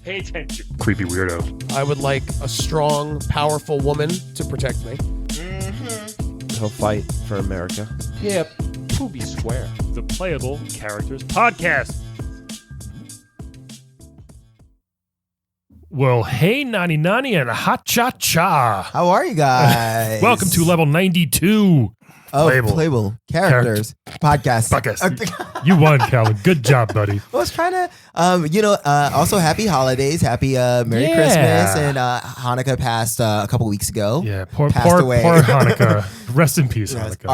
Pay attention, creepy weirdo. I would like a strong, powerful woman to protect me. He'll fight for America. Yeah, be square. The Playable Characters Podcast. Well, hey, Nani Nani and Ha Cha Cha. How are you guys? Welcome to level 92. Playable Characters Podcast. You won, Calvin. Good job, buddy. I was trying to, also happy holidays, happy Merry Christmas, and Hanukkah passed a couple weeks ago. Yeah, poor away. Hanukkah. Rest in peace, Yes, Hanukkah.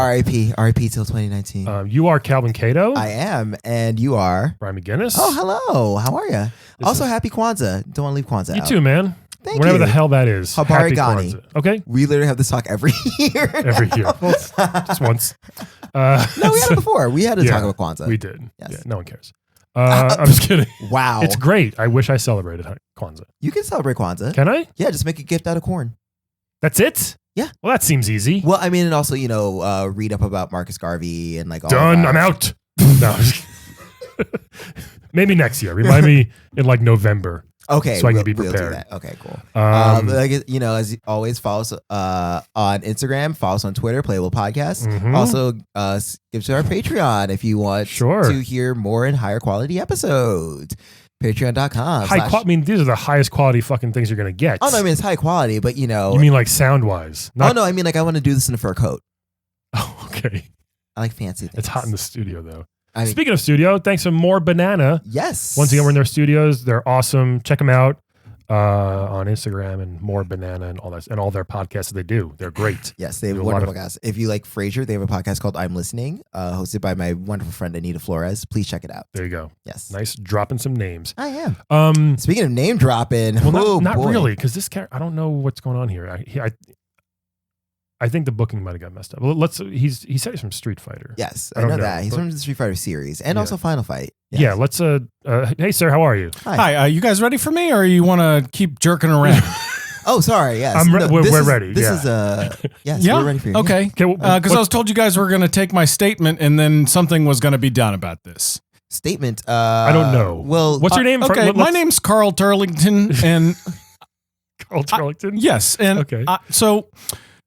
R.I.P. till 2019. You are Calvin Cato. I am, and you are? Brian McGinnis. Oh, hello. How are you? Also, happy Kwanzaa. Don't want to leave Kwanzaa You out. too, man. Thank Whatever you. the hell that is. Habari Happy Gani. Kwanzaa. Okay. We literally have this talk every year. Every year. Well, just once. No, we had it before. We had to talk about Kwanzaa. We did. Yes. Yeah, no one cares. I'm just kidding. Wow. It's great. I wish I celebrated Kwanzaa. You can celebrate Kwanzaa. Can I? Yeah, just make a gift out of corn. That's it? Yeah. Well, that seems easy. Well, I mean, and also, read up about Marcus Garvey and like all Done. that. I'm out. No. Maybe next year. Remind me in like November. Okay, so I can be we'll prepared. do that. Okay, cool. As always, follow us on Instagram, follow us on Twitter, Playable Podcast. Mhm. Also, give to our Patreon if you want to hear more and higher quality episodes. Patreon.com. I mean, these are the highest quality fucking things you're going to get. Oh, no, I mean, it's high quality, but You mean like sound-wise? Oh, no, I mean, like, I want to do this in a fur coat. Oh, okay. I like fancy things. It's hot in the studio, though. I mean, Speaking of studio, thanks to More Banana. Yes. Once again, we're in their studios. They're awesome. Check them out on Instagram and More Banana and all that, and all their podcasts that they do. They're great. Yes, they have wonderful podcasts. If you like Frasier, they have a podcast called I'm Listening, hosted by my wonderful friend Anita Flores. Please check it out. There you go. Yes. Nice dropping some names. I am. Speaking of name dropping, well, not really, because this character, I don't know what's going on here. I think the booking might have got messed up. Well, he said he's from Street Fighter. Yes, I know that. He's from the Street Fighter series and also Final Fight. Yes. Yeah, let's hey sir, how are you? Hi, you guys ready for me, or you want to keep jerking around? Oh, sorry. Yes, we're ready. This is yes, we're ready for you. Okay, because I was told you guys were going to take my statement, and then something was going to be done about this statement. I don't know. Well, what's your name? Okay, my name's Carl Turlington, and Carl Turlington. Yes, and okay.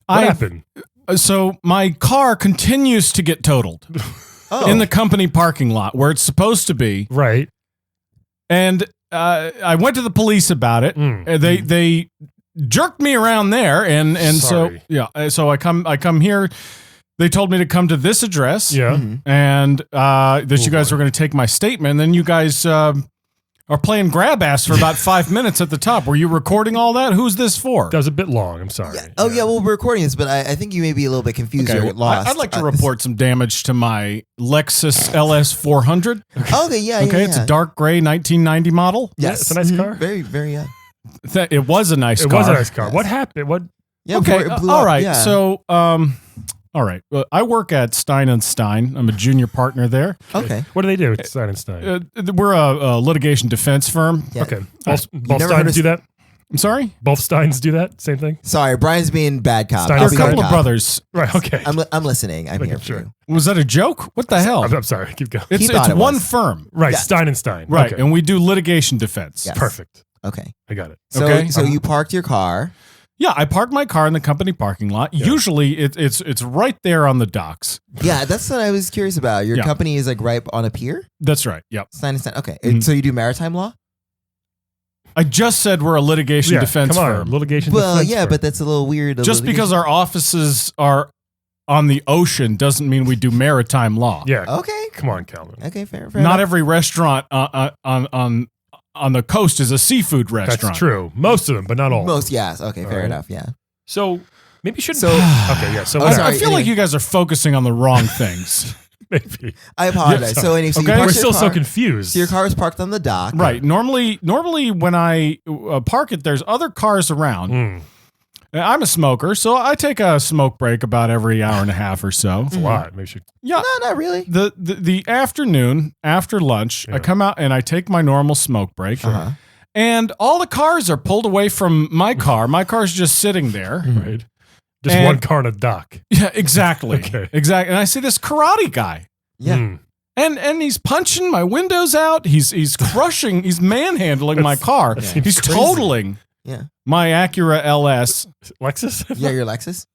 What happened? So my car continues to get totaled in the company parking lot where it's supposed to be. Right. And I went to the police about it. They jerked me around there, and Sorry. so I come here. They told me to come to this address. Yeah. And that you guys were going to take my statement. And then you guys are playing grab ass for about 5 minutes at the top. Were you recording all that? Who's this for? That was a bit long. I'm sorry. Yeah. Oh, yeah. Well, we're recording this, but I think you may be a little bit confused or lost. I'd like to report some damage to my Lexus LS 400. Okay, yeah. It's a dark gray 1990 model. Yes. It's a nice car. Very, very, yeah. It was a nice car. It was a nice car. Yes. What happened? What? Yeah, okay. it blew all up, right. yeah. So, all right. Well, I work at Stein & Stein. I'm a junior partner there. Okay. What do they do? It's Stein & Stein. We're a litigation defense firm. Yeah. Okay. Both never heard Steins of- do that? I'm sorry? Both Steins do that? Same thing? Sorry, Brian's being bad cop. Stein- They're I'll a be couple good of cop. brothers. Right. Okay. I'm listening. I'm here for sure. you. Was that a joke? What the hell? I'm sorry. Keep going. It's thought it one was. firm. Right. Yeah. Stein & Stein. Right. Okay. And we do litigation defense. Yes. Perfect. Okay. I got it. So, Okay. so you parked your car. Yeah, I parked my car in the company parking lot. Yeah. Usually it's right there on the docks. Yeah, that's what I was curious about. Your Yeah. company is like right on a pier? That's right. Yep. Stein & Stein. Okay. Mhm. So you do maritime law? I just said we're a litigation defense come on. firm. Litigation Well, defense yeah, firm. but that's a little weird. Just because our offices are on the ocean doesn't mean we do maritime law. Yeah. Okay. Come on, Calvin. Okay, fair Not enough. every restaurant on the coast is a seafood restaurant. That's true. Most of them, but not all. Most, yes. Okay, fair Alright. enough. Yeah. So maybe you shouldn't. So- okay, yeah. So Oh, whatever. sorry. I feel like you guys are focusing on the wrong things. Maybe. I apologize. Yeah, so, anyway, so you Okay. parked We're your still so car- confused. So your car is parked on the dock. Right. Normally when I park it, there's other cars around. Mm, I'm a smoker, so I take a smoke break about every hour and a half or so. it's a lot. Maybe you should. Yeah. No, not really. The afternoon after lunch, Yeah. I come out and I take my normal smoke break. Uh-huh. And all the cars are pulled away from my car. My car's just sitting there. Right. Just And- one car on a dock. Yeah, exactly. Okay. Exactly. And I see this karate guy. Yeah. Mm. And he's punching my windows out. He's crushing. He's manhandling my car. Yeah. He's crazy. totaling Yeah. my Acura LS. Lexus? Yeah, your Lexus?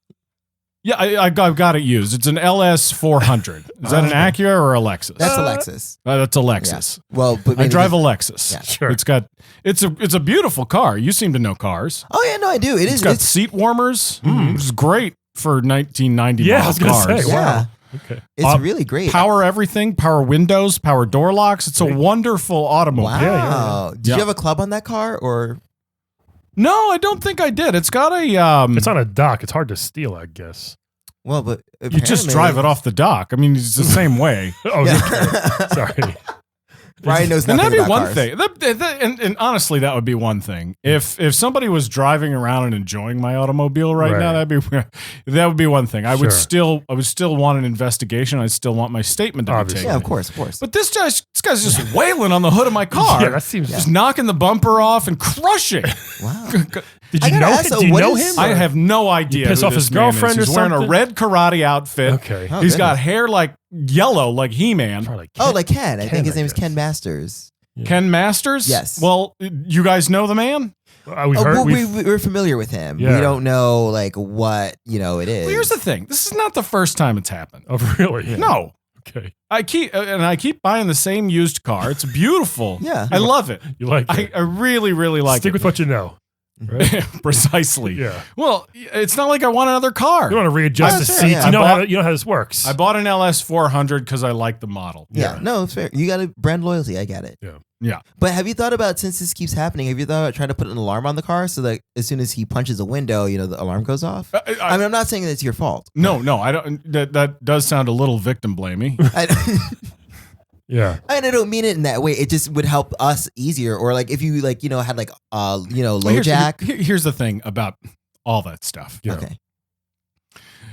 Yeah, I've got it used. It's an LS 400. Is that an Acura or a Lexus? That's a Lexus. That's a Lexus. Well, but I maybe drive a just- Lexus. Yeah. Sure. It's a beautiful car. You seem to know cars. Oh yeah, no, I do. It's got seat warmers, which is great for 1990 Yeah, I model was gonna cars. say, wow. Yeah. Okay. It's really great. Power everything, power windows, power door locks. It's a wonderful automobile. Wow. Yeah. Did Yeah. you have a club on that car or? No, I don't think I did. It's got a It's on a dock. It's hard to steal, I guess. Well, but you just drive it off the dock. I mean, it's the same way. Oh, Yeah. okay. Sorry. Brian knows And nothing that'd be about one cars. thing. And honestly, that would be one thing. If somebody was driving around and enjoying my automobile right now, that would be one thing. I would still want an investigation. I'd still want my statement to be Obviously. taken. Yeah, of course. But this guy's just wailing on the hood of my car. Yeah, that seems. Just knocking the bumper off and crushing. Wow. Did I you gotta know ask, him? though, Do you what know is- him? I have no idea. piss who off this his man is. girlfriend or He's wearing a something? red karate outfit. Okay. Oh, He's goodness. got hair like yellow, like He-Man. Probably Oh, like Ken. I Ken, think his I name is guess. Ken Masters. Ken Masters? Yes. Well, you guys know the man? we Oh, heard. well, we've- we're familiar with him. Yeah. We don't know like what it is. Well, here's the thing. This is not the first time it's happened. oh, really? No. Okay. I keep buying the same used car. It's beautiful. Yeah. I love it. You like it? I really, really like Stick it. with what you know. Right? Precisely. Yeah. Well, it's not like I want another car. You want to readjust Oh, the sure, seats. yeah. You know how this works. I bought an LS 400 because I like the model. Yeah. No, it's fair. You got a brand loyalty. I get it. Yeah. But have you thought about, since this keeps happening, have you thought about trying to put an alarm on the car so that as soon as he punches a window, the alarm goes off? I mean, I'm not saying that it's your fault. No, I don't. That does sound a little victim blamey. yeah. And I don't mean it in that way. It just would help us easier. Or like if you had like low jack. Here's the thing about all that stuff. Yeah. Okay.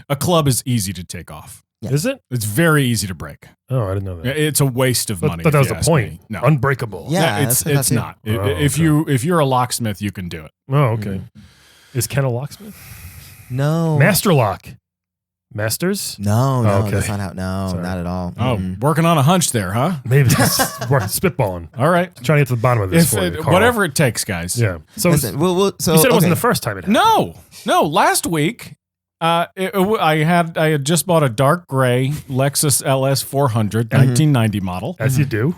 A club is easy to take off. Yeah. Is it? It's very easy to break. Oh, I didn't know that. It's a waste of money. But that if was you the ask point. me. No. Unbreakable. Yeah. it's that's not. Oh, If you're a locksmith, you can do it. Oh, okay. Is Ken a locksmith? No. Master lock. Masters? No, Oh, okay. that's not how. No, Sorry. not at all. Oh, Mm-mm. working on a hunch there, huh? Maybe it's spitballing. All right. Trying to get to the bottom of this for you, Carl. Whatever it takes, guys. Yeah. So Listen, so you said it wasn't okay. the first time it happened. No. Last week, I had just bought a dark gray Lexus LS 400 1990 model, As you do.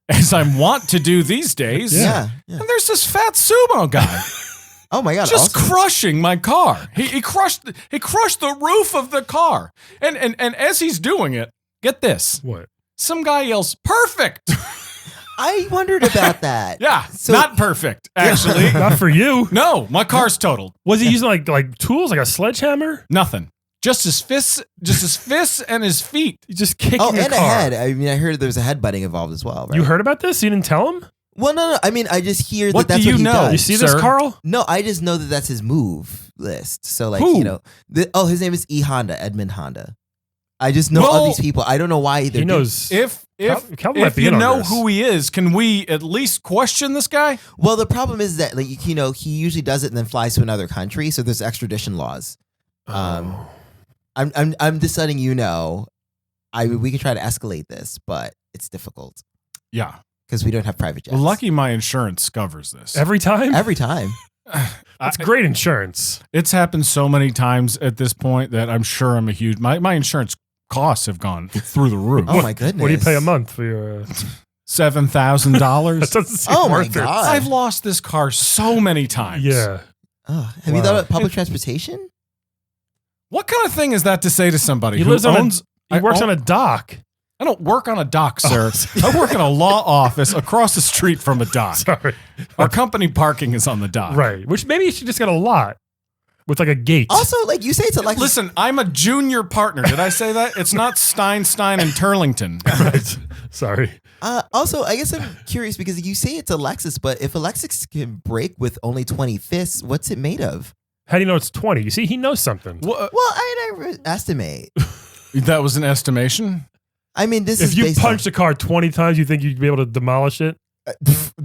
as I want to do these days. Yeah. And there's this fat sumo guy Oh my god. just awesome. crushing my car. He crushed the roof of the car. And as he's doing it, get this. What? Some guy yells, "Perfect." I wondered about that. Yeah, So- not perfect, actually. Not for you. No, my car's totaled. Was he using like tools, like a sledgehammer? Nothing. Just his fists and his feet. You just kicking Oh, your and a car. head. I mean, I heard there's a headbutting involved as well. Right? You heard about this? You didn't tell him? Well, no. I mean, I just hear What that that's do what you he know? does. You see this, Sir? Carl? No, I just know that that's his move list. So, like, Who? his name is Edmund Honda. I just know all Well, these people. I don't know why either. He knows. If Calvin might be you in on know this. who he is, can we at least question this guy? Well, the problem is that, like, he usually does it and then flies to another country. So there's extradition laws. Oh. I'm just letting you know. We can try to escalate this, but it's difficult Yeah. because we don't have private jets. Well, lucky my insurance covers this. Every time? Every time. That's great insurance. It's happened so many times at this point that I'm sure I'm a huge. My insurance costs have gone through the roof. Oh my goodness. What do you pay a month for your? $7,000. That doesn't seem Oh my worth it. God. I've lost this car so many times. Yeah. Oh, have you Wow. thought about public transportation? What kind of thing is that to say to somebody He who lives on owns? He works on a dock. I don't work on a dock, sir. I work in a law office across the street from a dock. Sorry. Our company parking is on the dock. Right. Which maybe you should just get a lot with like a gate. Also, like you say, it's a Lexus. Listen, I'm a junior partner. Did I say that? It's not Stein and Turlington. Right. Sorry. Also, I guess I'm curious because you say it's a Lexus, but if a Lexus can break with only 20 fists, what's it made of? How do you know it's 20? You see, he knows something. Well, I estimate. That was an estimation? I mean, this If is you based punched a car 20 times, you think you'd be able to demolish it?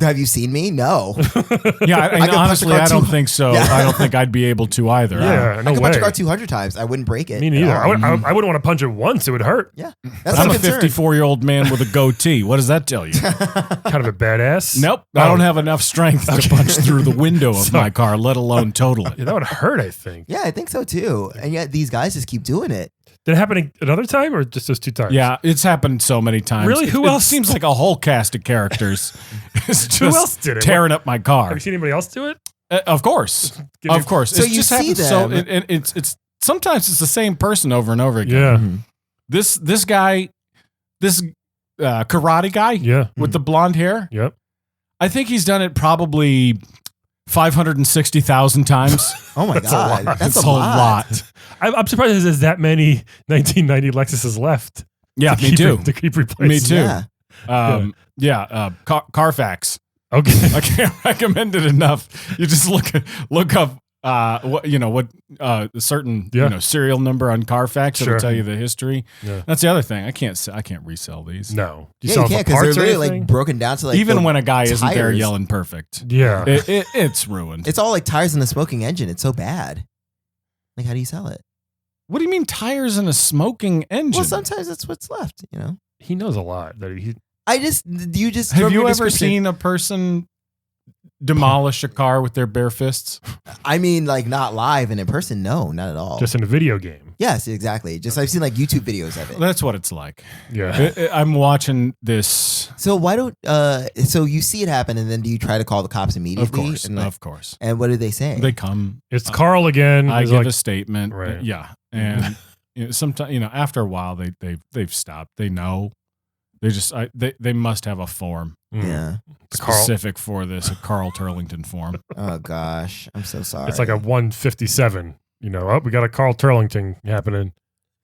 Have you seen me? No. Yeah, and could punch the honestly, car I don't too- think so. Yeah. I don't think I'd be able to either. Yeah, no I could way. punch a car 200 times. I wouldn't break it. Me at neither. all. I wouldn't want to punch it once. It would hurt. Yeah. But That's I'm my a concern. 54-year-old man with a goatee. What does that tell you? Kind of a badass. Nope. Oh. I don't have enough strength to punch through the window of my car, let alone total it. Yeah, that would hurt, I think. Yeah, I think so too. And yet these guys just keep doing it. Did it happen another time or just those 2 times? Yeah, it's happened so many times. Really? Who It else? seems like a whole cast of characters is just Who else did it? tearing up my car. Have you seen anybody else do it? Of course. Give me- Of course. So It you just see happens so them. it's sometimes it's the same person over and over again. Yeah. Mhm. This guy, this karate guy Yeah. with the blonde hair, Yep. I think he's done it probably 560,000 times. Oh my That's a God. lot. That's It's a lot. I'm surprised there's that many 1990 Lexuses left. Yeah, to me keep too. To keep replacing. Me too. Yeah. Carfax. Okay. I can't recommend it enough. You just look up a certain serial number on Carfax. Sure. It'll tell you the history. Yeah. That's the other thing. I can't resell these. No. Do Yeah, sell you them can't for because parts they're or literally anything? like broken down to like Even the when a guy isn't there tires. yelling perfect. Yeah. It's ruined. It's all like tires in a smoking engine. It's so bad. Like, how do you sell it? What do you mean tires in a smoking engine? Well, sometimes that's what's left. You know. He knows a lot. That he. Have you Have you ever description- seen a person demolish a car with their bare fists? I mean, like not live and in person. No, not at all. Just in a video game. Yes, exactly. Just I've seen like YouTube videos of it. That's what it's like. Yeah. I'm watching this. So why don't so you see it happen and then do you try to call the cops immediately? Of course. And, like, Of course. and what do they say? They come. It's Carl again. I He's give like, a statement. Right. Yeah. And sometimes, after a while, they've stopped. They know. They must have a form yeah. Carl. specific for this, a Carl Turlington form. Oh gosh, I'm so sorry. It's like a 157. We got a Carl Turlington happening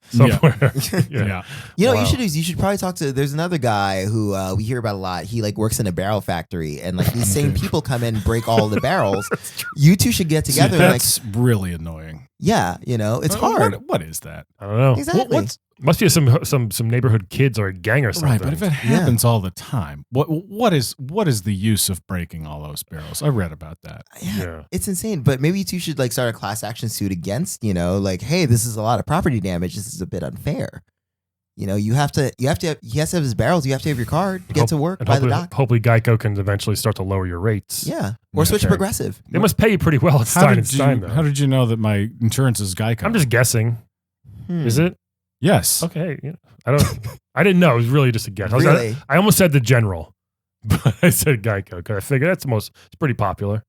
somewhere. Yeah. You know, Wow. you should probably talk to. There's another guy who we hear about a lot. He like works in a barrel factory, and like these same people come in and break all the barrels. You two should get See, together. And, like, that's really annoying. yeah, it's hard. What is that? I don't know. Exactly. Must be some neighborhood kids or a gang or something. Right, but if it happens all the time, what is the use of breaking all those barrels? I read about that. Yeah. It's insane. But maybe you two should like start a class action suit against. Like, hey, this is a lot of property damage. This is a bit unfair. He has to have his barrels. You have to have your car to get to work by the dock. Hopefully Geico can eventually start to lower your rates. Yeah, or switch to Okay. Progressive. They must pay you pretty well at Stein and Stein, though. How did you know that my insurance is Geico? I'm just guessing. Is it? Yes. Okay. Yeah. I didn't know. It was really just a guess. Really? I almost said the general, but I said Geico because I figured it's pretty popular.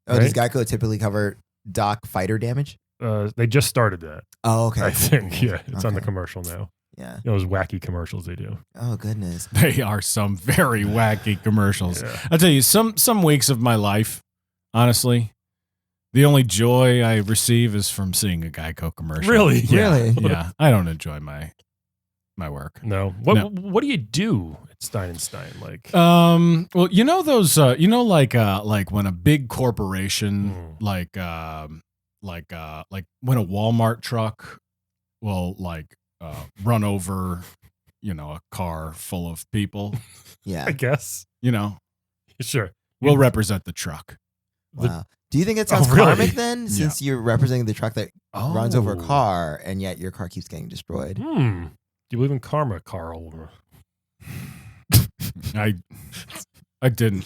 Oh, does Right? Geico typically cover dock fighter damage? They just started that. Oh, okay. I think. Yeah. It's on the Okay. commercial now. Yeah. Those wacky commercials they do. Oh goodness. They are some very wacky commercials. Yeah. I'll tell you, some weeks of my life, honestly, the only joy I receive is from seeing a Geico commercial. Really? Yeah. Really? Yeah. I don't enjoy my work. No. What do you do at Stein and Stein? Like, Well, those, like when a big corporation, like when a Walmart truck will run over, a car full of people, Yeah. I guess. Sure. we'll represent the truck. Wow. Do you think it sounds really? karmic then, since you're representing the truck that runs over a Oh. car and yet your car keeps getting destroyed? Do you believe in karma, Carl? I didn't.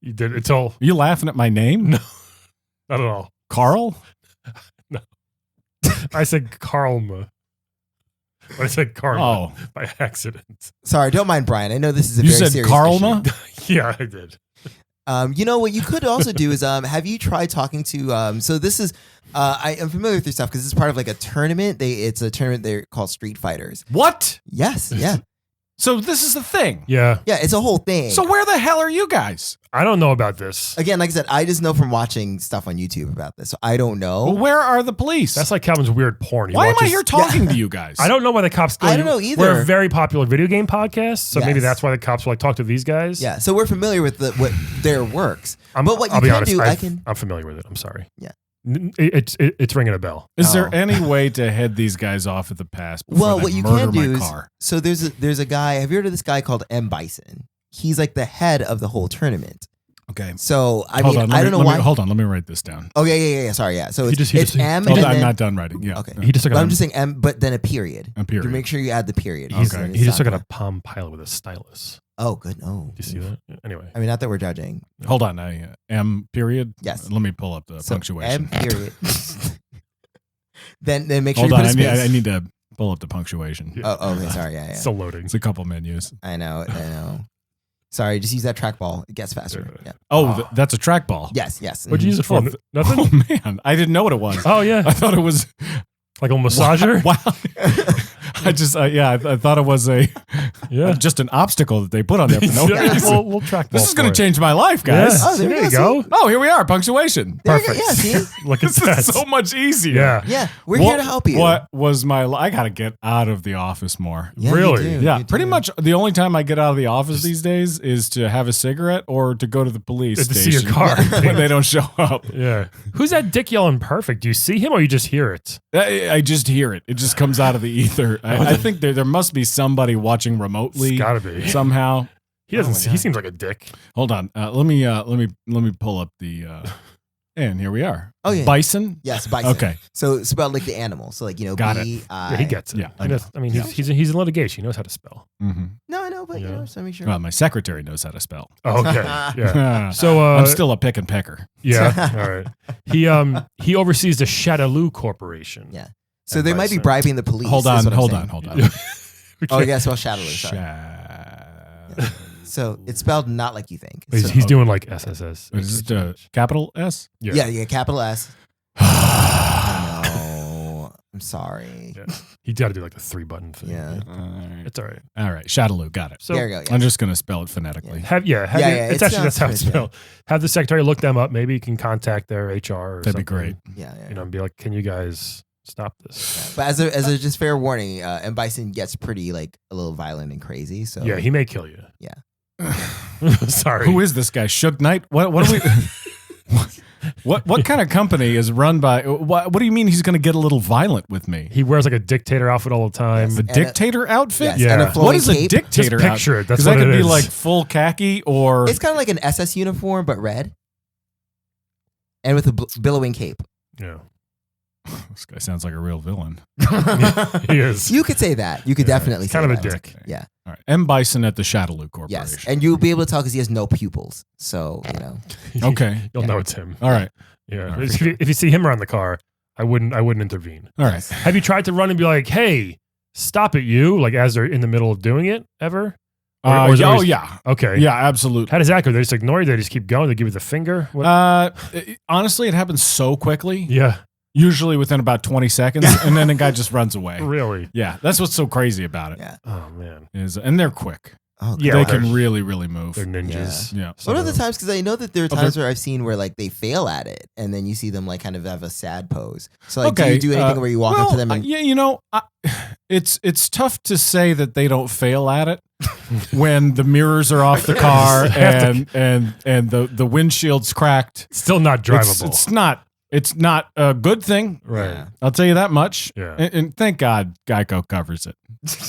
You did. It's all Are you laughing at my name? No. not at all. Carl? I said karma. I said karma Oh, by accident. Sorry, don't mind Brian. I know this is a you very said serious Karlma? issue. Yeah, I did. What you could also do is have you tried talking to so this is I am familiar with your stuff because this is part of like a tournament. It's a tournament they're called Street Fighters. What? Yes, yeah. So this is the thing. Yeah. Yeah, it's a whole thing. So where the hell are you guys? I don't know about this. Again, like I said, I just know from watching stuff on YouTube about this. So I don't know. Well, where are the police? That's like Calvin's weird porn. He Why am I watches- here talking to you guys? I don't know why the cops go. I don't know either. We're a very popular video game podcast, so maybe Yes. that's why the cops will like talk to these guys. Yeah, so we're familiar with what their works. But what you I'll be can honest, do, I can. I'm familiar with it. I'm sorry. Yeah. It's ringing a bell. Is there Oh. any way to head these guys off at the pass before Well, they what you murder can do my is car? so there's a guy. Have you heard of this guy called M Bison? he's like the head of the whole tournament. Okay. So I don't know why. Hold on, let me write this down. Oh yeah. Sorry, yeah. So it's M. I'm and then, not done writing. Yeah. Okay. He just took But I'm just saying M, but then a period. A period. To make sure you add the period. He just took it a Palm Pilot with a stylus. Oh, good. Oh, Do you see that? Anyway. I mean, not that we're judging. Hold on. M period. Yes. Let me pull up the punctuation. M period. then make sure Hold you on. put a space. I need to pull up the punctuation. Yeah. Oh, okay. Sorry. Yeah. Still loading. It's a couple menus. I know. Sorry, just use that trackball. It gets faster. Yeah. Oh, that's a trackball. Yes. What'd you use it for? Oh, Nothing? Oh man, I didn't know what it was. Oh, yeah. I thought it was Like a massager? Wow. I just, I thought it was just an obstacle that they put on there for no reason. We'll track This is going to change my life, guys. Yeah. Oh, there you go. Oh, here we are. Punctuation. Perfect. Yeah, see? Look at This that. is so much easier. Yeah. Yeah, we're here to help you. What was I got to get out of the office more. Yeah, Really? you do, Yeah, you pretty do. much the only time I get out of the office these days is to have a cigarette or to go to the police To see station your car. when they don't show up. Yeah. Who's that dick yelling perfect? Do you see him or you just hear it? I just hear it. It just comes out of the ether. I think there must be somebody watching remotely. It's gotta be. Somehow. He doesn't. my He God. seems like a dick. Hold on. Let me pull up the. And here we are. Oh, yeah. Bison. Yes, bison. Okay. So it's about like the animal. So like, Got it. Yeah, he gets it. Yeah. I mean, he's in litigation. He knows how to spell. Mm-hmm. No, I know, but Yeah. so make sure. Well, my secretary knows how to spell. Oh, okay. Yeah. So I'm still a pick and pecker. yeah. All right. He oversees the Shadaloo Corporation. Yeah. So And they might be bison. bribing the police. Hold is on. what I'm Hold saying. on. Hold on. Oh, yeah, spell Shadaloo. Sorry. So it's spelled not like you think. He's, So- he's doing like SSS. Is it a capital S? yeah, capital S. I know. I'm sorry. Yeah. He got to do like the 3-button thing. Yeah. It's all right. All right. Shadaloo. Got it. So There you go. Yeah. I'm just going to spell it phonetically. have Yeah, it's actually that's how it's yeah. spelled. Have the secretary look them up. Maybe you can contact their HR or That'd something. be great. Yeah. You know, and be like, can you guys stop this? But as a just fair warning, M. Bison gets pretty like a little violent and crazy. So Yeah, he may kill you. Yeah. Sorry. Who is this guy? Suge Knight? What are we? What kind of company is run by? What do you mean he's going to get a little violent with me? He wears like a dictator outfit all the time. Yes. A And dictator outfit? Yes, Yeah. and a What flowing What is a cape. dictator Just outfit? picture it. That's Because that what could it be is. like full khaki or It's kind of like an SS uniform, but red. And with a billowing cape. Yeah. This guy sounds like a real villain. He is. You could say that. You could Yeah, definitely he's say kind of a that. dick. Yeah. All right. M. Bison at the Shadaloo Corporation. Yes. And you'll be able to tell because he has no pupils. So, Okay. You'll Yeah. know it's him. All right. Yeah. All right. If you see him around the car, I wouldn't intervene. All right. Have you tried to run and be like, hey, stop it, you? Like as they're in the middle of doing it ever? Or is it always- yeah. Okay. Yeah, absolutely. How does that go? They just ignore you? They just keep going? They give you the finger? What? Honestly, it happens so quickly. Yeah. Usually within about 20 seconds, and then the guy just runs away. Really? Yeah, that's what's so crazy about it. yeah. Oh, man. And they're quick. Oh, Yeah, They God. can really, really move. They're ninjas. Yeah. Some One of the them. times, because I know that there are times where I've seen where like they fail at it, and then you see them like kind of have a sad pose. So like, do you do anything where you walk up to them and yeah, it's tough to say that they don't fail at it when the mirrors are off the car and the windshield's cracked. Still not drivable. It's not a good thing. right. Yeah. I'll tell you that much. Yeah. And thank God Geico covers it.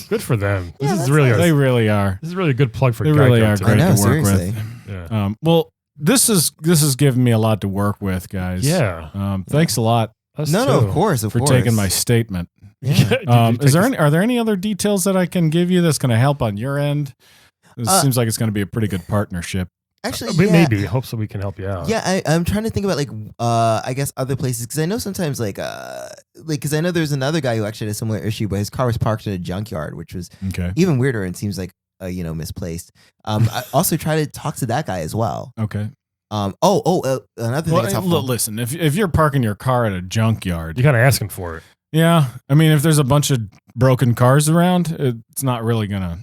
Good for them. Yeah, This is that's really nice. They really are. this is really a good plug for They Geico really are today. great I know, to work seriously. with. Yeah. Well, this is giving me a lot to work with, guys. Yeah. Thanks a lot Us No, too. of course, for taking my statement. Yeah. Did you take Are there any other details that I can give you that's going to help on your end? It seems like it's going to be a pretty good partnership. Actually, But yeah. maybe. Hope so we can help you out. Yeah, I'm trying to think about like I guess other places because I know sometimes like because I know there's another guy who actually had a similar issue, but his car was parked in a junkyard, which was Okay. even weirder and seems like misplaced. I also try to talk to that guy as well. Okay. Another thing that's helpful. Listen, if you're parking your car at a junkyard, You're kind of asking for it. yeah, I mean, if there's a bunch of broken cars around, it's not really gonna.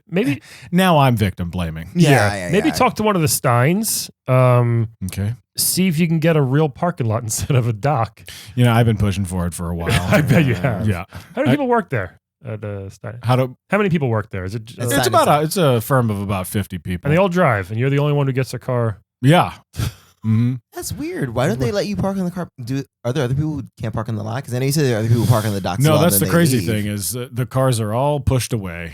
Maybe Now I'm victim blaming. Yeah, maybe yeah. talk to one of the Steins. Okay. See if you can get a real parking lot instead of a dock. I've been pushing for it for a while. I bet you have. Yeah. How many people work there at Stein? How many people work there? Is it? That's it's not- it's a firm of about 50 people. and they all drive, and you're the only one who gets their car. Yeah. Mm-hmm. That's weird. Why don't they let you park in the car? Are there other people who can't park in the lot? Because I know you said there are other people who park in the docks. No, that's the crazy thing is the cars are all pushed away.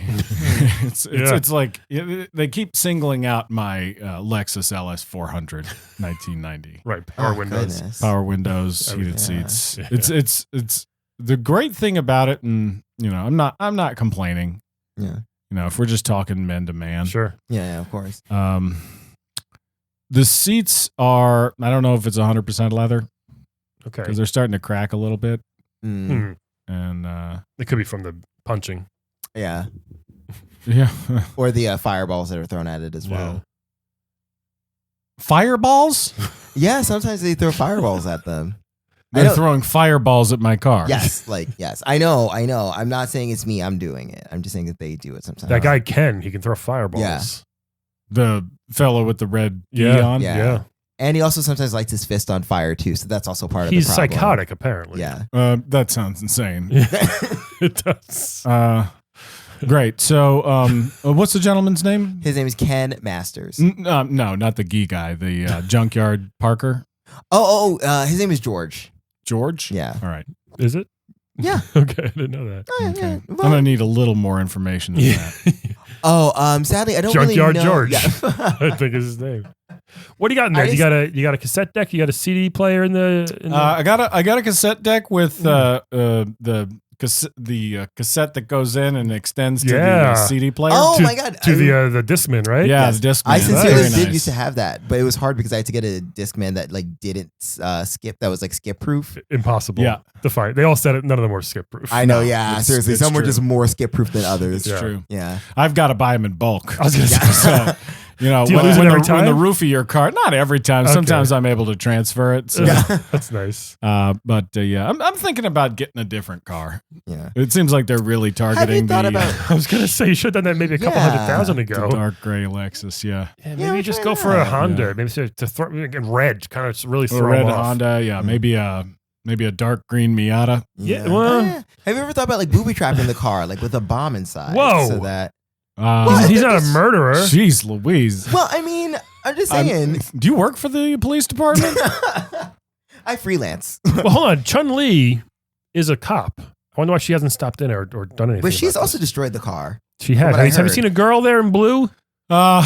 It's like they keep singling out my Lexus LS 400 1990. Right, power windows, goodness. Power windows, heated Yeah. seats. Yeah. It's the great thing about it, and I'm not complaining. Yeah. If we're just talking man to man. Sure. Yeah, of course. The seats are, I don't know if it's 100% leather Okay. because they're starting to crack a little bit. Mm. And It could be from the punching. Yeah. yeah. Or the fireballs that are thrown at it as well. Fireballs? Yeah, sometimes they throw fireballs at them. They're throwing fireballs at my car. Yes, yes. I know. I'm not saying it's me. I'm doing it. I'm just saying that they do it sometimes. That guy he can throw fireballs. Yeah. The fellow with the red Yeah. E on? Yeah. And he also sometimes lights his fist on fire too. So that's also part He's of the problem. psychotic, apparently. Yeah. That sounds insane. It does. Great. So what's the gentleman's name? His name is Ken Masters. No, not the gee guy, the junkyard Parker. His name is George. George? Yeah. All right. Is it? Yeah. Okay, I didn't know that. Okay. Yeah. I'm going to need a little more information than that. Sadly, I don't Junkyard really know. George. Yeah. I think is his name. What do you got in there? You got a cassette deck. You got a CD player in the. I got a cassette deck with the cassette that goes in and extends to the CD player. Oh to, my god! To the Discman, right? Yeah, Yes. the Discman. I sincerely Very did nice. used to have that, but it was hard because I had to get a Discman that didn't skip. That was skip proof. Impossible. Yeah. To find. They all said it. None of them were skip proof. I know. No, Yeah, it's- seriously, it's some were true. just more skip proof than others. It's true. Yeah. I've got to buy them in bulk. I was gonna say. So, Do you lose it every time? when the roof of your car, not every time. Okay. Sometimes I'm able to transfer it. So, That's nice. but I'm thinking about getting a different car. Yeah. It seems like they're really targeting thought the, about- I was gonna say you should have done that maybe a couple Yeah. $100,000 the ago. dark gray Lexus. Yeah, Yeah, Yeah, maybe just why go for a not? Honda. Yeah. Maybe to throw in red, kind of really a throw red 'em off. Honda. Yeah, maybe a dark green Miata. Yeah, well- Have you ever thought about booby trapping the car, with a bomb inside? Whoa. So that. He's not a murderer. Jeez Louise. Well, I mean, I'm just saying. Do you work for the police department? I freelance, Well, hold on. Chun-Li is a cop. I wonder why she hasn't stopped in or done anything. but she's about also this. destroyed the car. She has. what I Have you heard. seen a girl there in blue I've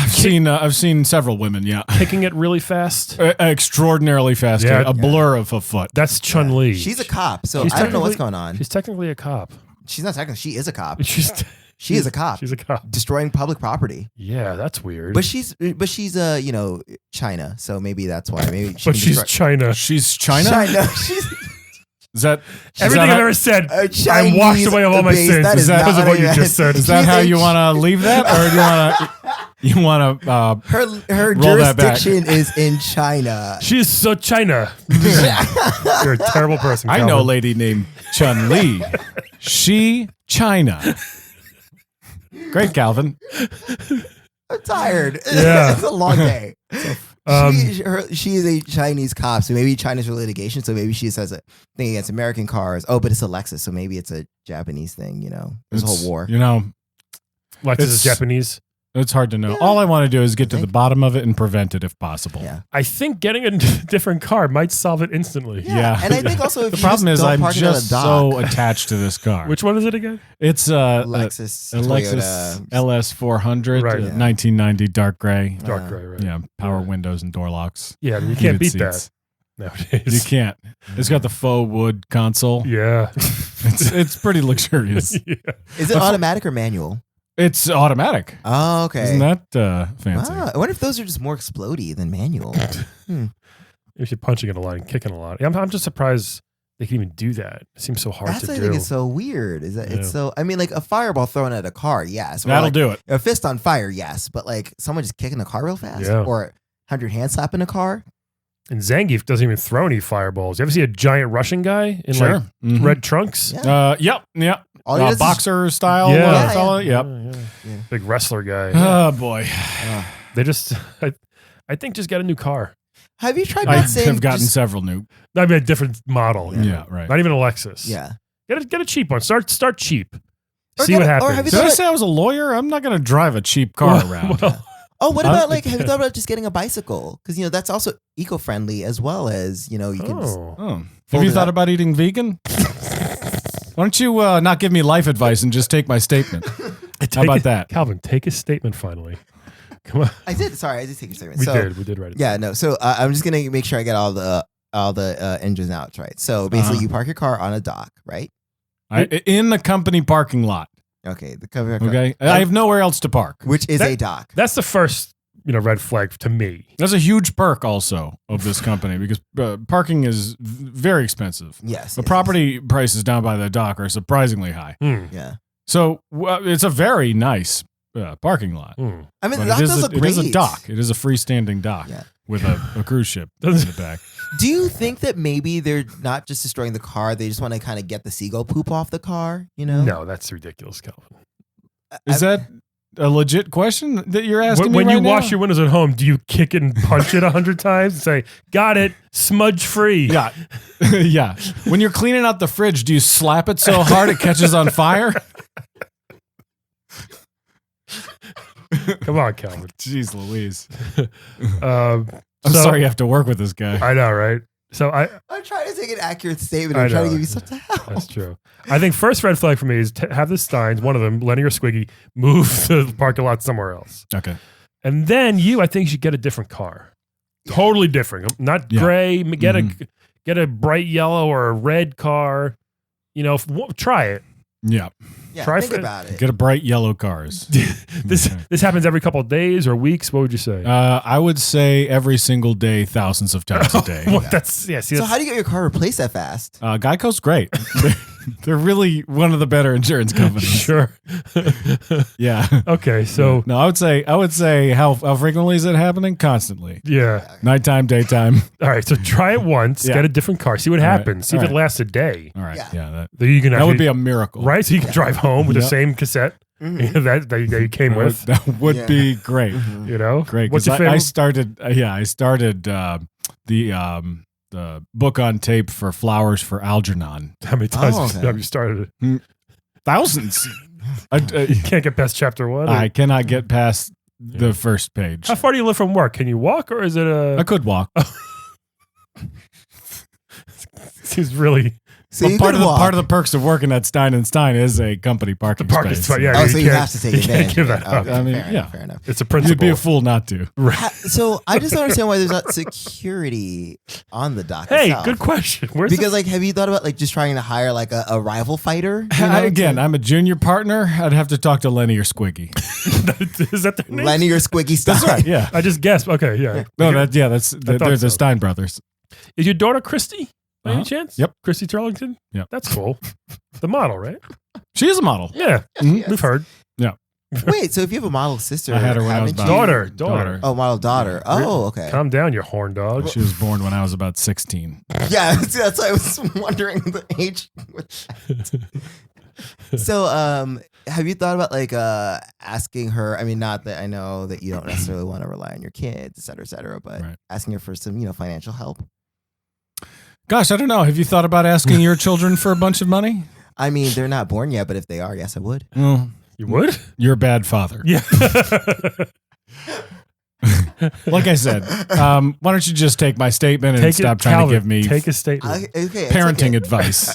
seen several women. Yeah, kicking it really fast? extraordinarily fast. Yeah. A blur of a foot. That's Chun-Li. She's a cop, so She's I don't know what's technically- going on. She's technically a cop. She's not technically. She is a cop. She's She is a cop. She's a cop. Destroying public property. Yeah, that's weird. But she's China, so maybe that's why. Maybe she But can she's destroy- China. She's China. China. She's Is that Everything that I've how- ever said, a I'm washed Chinese away of all my base. sins. That Is that not because of what I you meant. just said? Is that She's how a- you want to leave that, or do you want to? her Roll that back. jurisdiction is in China. She is so China. You're a terrible person. I know a Calvin. lady named Chun Li. She China. Great, Calvin. I'm tired. Yeah. It's a long day. Um, She is a Chinese cop, so maybe China's for litigation. So maybe she just has a thing against American cars. Oh, but it's a Lexus, so maybe it's a Japanese thing. There's a It's- whole war. Lexus is Japanese. It's hard to know. Yeah. All I want to do is get to I the think- bottom of it and prevent it if possible. Yeah. I think getting a different car might solve it instantly. Yeah. And I think also if The you problem just is don't I'm park it on a just dock. so attached to this car. Which one is it again? It's Lexus, a Lexus LS 400, Right. 1990 dark gray. Dark gray, right? Yeah, power windows and door locks. Yeah, I mean, you can't beat Heated that seats. nowadays. You can't. It's got the faux wood console. Yeah. It's pretty luxurious. Yeah. Is it automatic or manual? It's automatic. Oh, okay. Isn't that fancy? Ah, I wonder if those are just more explodey than manual. If you're punching it a lot and kicking a lot. I'm just surprised they can even do that. It seems so hard That's to what I do. think is so weird. Is that Yeah. it's so? I mean, a fireball thrown at a car, yes. Or That'll do it. A fist on fire, yes. But someone just kicking the car real fast, Yeah. or 100 hand slapping a car. And Zangief doesn't even throw any fireballs. You ever see a giant Russian guy in Sure. Mhm. red trunks? Yeah. Yep. All he does is- Boxer style Yeah. fella. Yep. Yeah. Big wrestler guy. Oh boy. They just, I think, just get a new car. Have you tried I not saying? have gotten just- several new. I mean, a different model. Yeah, right. Not even a Lexus. yeah. Get a cheap one. Start cheap. Or See get what a- or happens. have you Did I thought- say I was a lawyer? I'm not going to drive a cheap car around. Well, Oh, what about like? Have you thought about just getting a bicycle? Because that's also eco-friendly as well as you can. Have you thought about eating vegan? Why don't you not give me life advice and just take my statement? How about that, Calvin? Take a statement finally. Come on. I did. Sorry, I did take your statement. We did write it. Yeah, no. So I'm just gonna make sure I get all the ins and outs right. So basically, you park your car on a dock, right? In the company parking lot. Okay, the cover. Okay, I have nowhere else to park, which is a dock. That's the first red flag to me. That's a huge perk also of this company because parking is very expensive. Yes, the property prices down by the dock are surprisingly high. Yeah. So it's a very nice parking lot. I mean, the dock does look great. It is a dock. It is a freestanding dock with a cruise ship in the back. Do you think that maybe they're not just destroying the car, they just want to kind of get the seagull poop off the car, No, that's ridiculous, Calvin. Is that a legit question that you're asking when me right you wash your windows at home, do you kick it and punch it 100 times and say, got it, smudge free? Yeah. Yeah. When you're cleaning out the fridge, do you slap it so hard it catches on fire? Come on, Calvin. Jeez Louise. I'm sorry you have to work with this guy. I know, right? So I'm trying to take an accurate statement. I'm trying to give you something help. That's true. I think first red flag for me is to have the Steins, one of them, Lenny or Squiggy, move the parking lot somewhere else. Okay. And then I think you should get a different car. Yeah. Totally different. Not gray. Get a bright yellow or a red car. Try it. Yeah. Yeah, think about it. Get a bright yellow cars. This happens every couple of days or weeks. What would you say? I would say every single day, thousands of times a day. Well, so how do you get your car replaced that fast? Geico's great. They're really one of the better insurance companies. Sure. Yeah. Okay. So no, I would say how frequently is it happening? Constantly. Yeah. Nighttime, daytime. All right. So try it once. Get a different car. See what happens. See if it lasts a day. All right. Yeah. That would be a miracle, right? So you can drive home with the same cassette that you came with. That would be great. Great. What's your favorite? I started the book on tape for Flowers for Algernon. How many times have you started it? Thousands. You can't get past chapter 1? I cannot get past the first page. How far do you live from work? Can you walk or is it I could walk. Seems really... So part of the perks of working at Stein & Stein is a company parking space. So you have to take advantage. Give that up. Fair enough. It's a principle. You'd be a fool not to. Right. So I just don't understand why there's not security on the dock. Hey, itself. good question. Have you thought about just trying to hire like a rival fighter? I'm a junior partner. I'd have to talk to Lenny or Squiggy. Is that their name? Lenny or Squiggy Stein? That's right. Yeah. I just guessed. Okay. Yeah. No. They're the Stein brothers. Is your daughter Christy? By any chance? Yep. Christy Turlington? Yep. That's cool. The model, right? She is a model. Yeah. Yes. We've heard. Yeah. Wait, so if you have a model sister, I had her when I was about daughter. Oh, model daughter. Oh, okay. Calm down, you horn dog. She was born when I was about 16. Yeah, that's why I was wondering the age. So, have you thought about asking her? I mean, not that I know that you don't necessarily want to rely on your kids, et cetera, but asking her for some, financial help. Gosh, I don't know. Have you thought about asking your children for a bunch of money? I mean, they're not born yet, but if they are, yes, I would. Well, you would? You're a bad father. Yeah. Like I said, why don't you just take my statement and stop trying to give me a statement. Parenting advice